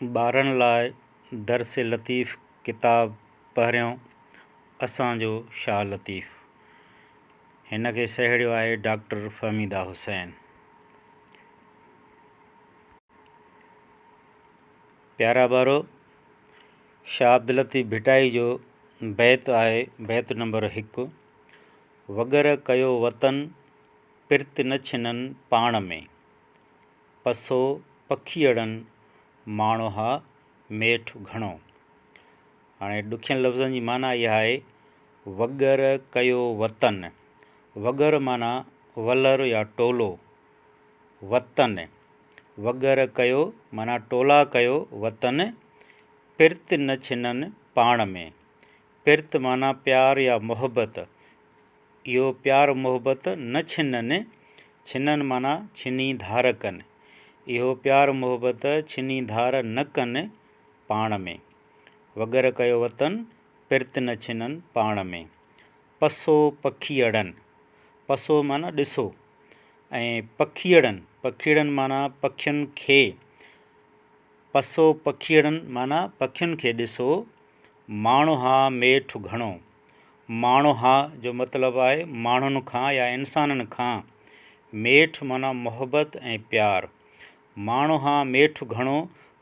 ॿारनि लाइ दर्स लतीफ़ किताब पहिरियों असांजो शाह लतीफ़। हिन खे सहेड़ियो आहे डॉक्टर फ़हमीदा हुसैन। प्यारा ॿारो, शाह अब्दुल लतीफ़ भिटाई जो बैत आहे बैत नंबर 1। वगर कयो वतन पिरत न छिननि पाण में, पसो पखीअड़नि माण्हू हा मेठ घणो। हाणे ॾुखियनि लफ़्ज़नि जी माना इहा आहे, वगर कयो वतन। वगर माना वलर या टोलो, वतन वगर कयो माना टोला कयो, वतन पिरत न छिननि पाण में। पिरत माना प्यार या मोहब्बत, इहो प्यार मोहब्बत न छिननि, छिननि माना छिनी धार कनि, इहो प्यार मोहब्बत छिनी धार न कनि पाण में। वगर कयो वतन पिरत न छिननि पाण में। पसो पखीअड़नि, पसो माना ॾिसो, ऐं पखीअड़नि, पखीअड़नि माना पखियुनि खे। पसो पखीअड़नि माना पखियुनि खे ॾिसो। माण्हू हा मेठ घणो। माण्हू हा जो मतिलबु आहे माण्हुनि खां या इंसाननि खां। मेठ माना मोहब्बत ऐं प्यार। माण्हू हा मेठ घणो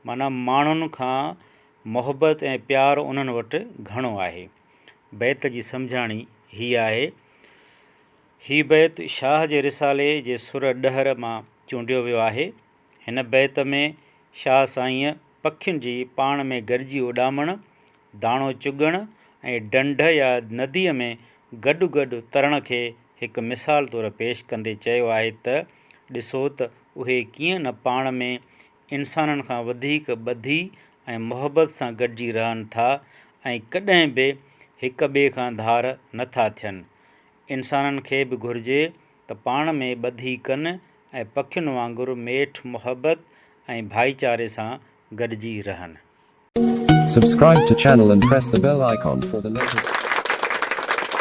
माना माण्हुनि खां मोहब्बत ऐं प्यार उन्हनि वटि घणो आहे। बैत जी सम्झाणी हीअ आहे। हीअ बैत शाह जे रिसाले जे सुर ॾहर मां चूंडियो वियो आहे। हिन बैत में शाह साईंअ पखियुनि जी पाण में गॾिजी उॾामण, दाणो चुगण ऐं ढंढ या नदीअ में गॾु गॾु तरण खे हिकु मिसाल तौरु पेश कंदे चयो आहे त ॾिसो त उहे कीअं न पाण में इंसाननि खां वधीक ॿधी ऐं मोहब्बत सां गॾिजी रहनि था ऐं कॾहिं बि हिक ॿिए खां धार नथा थियनि। इंसाननि खे बि घुरिजे त पाण में ॿधी कनि ऐं पखियुनि वांगुरु मेठ मोहब्बत ऐं भाईचारे सां गॾिजी रहनि। Subscribe to channel and press the bell icon for the latest